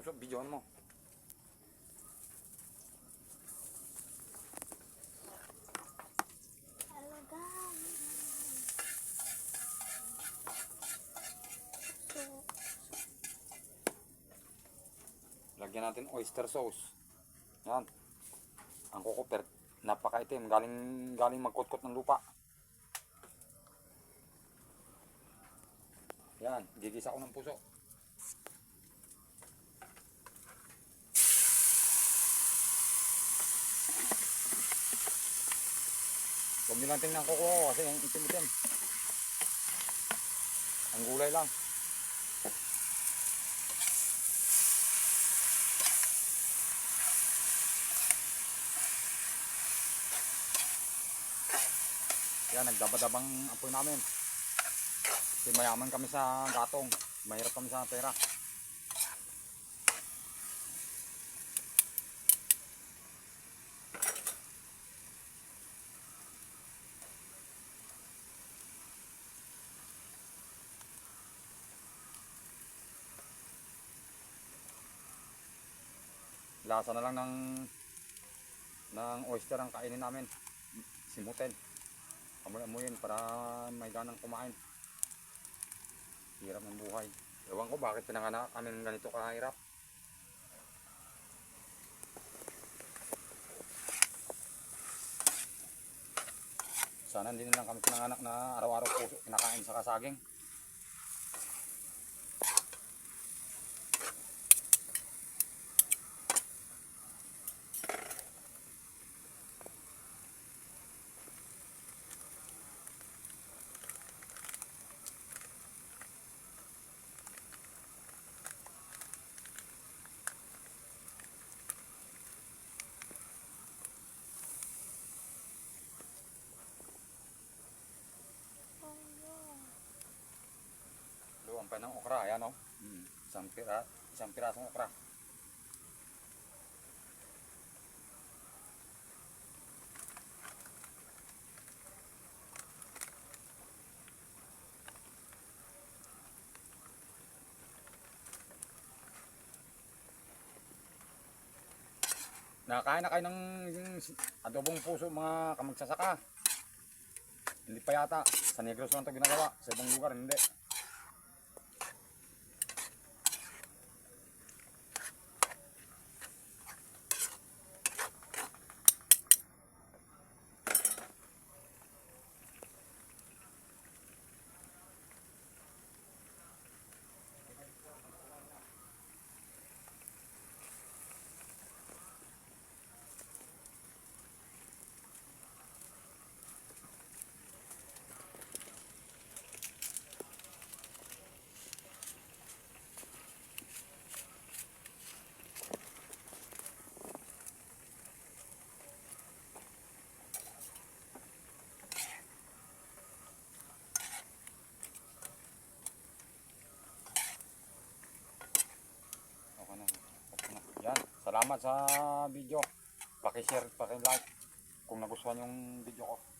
puso, videoan mo. Lagyan natin oyster sauce. Yan. Ang kuko napakaitim, galing magkutkot ng lupa. Yan, gigisa ko ng puso. Huwag nyo lang tingnan kuko kasi yung itim-itim. Ang gulay lang. Yan, nagdabadabang apoy namin. Kasi mayaman kami sa gatong. Mahirap kami sa pera. Lasa na lang ng oyster ang kainin namin. Simutin. Amoy-amoyin para may ganang kumain. Hirap ng buhay. Ewan ko bakit pinanganak kami ng ganito kahirap. Sana hindi na lang kami pinanganak na araw-araw puso kinakain sa kasaging. Luwang pa ng okra, ayan o. Isang pirasong okra. Nakakain na kayo ng adobong puso mga kamagsasaka. Hindi pa yata. Sa Negros lang ito ginagawa. Sa ibang lugar hindi. Yan, salamat sa video. Paki-share, paki-like kung nagustuhan yung video ko.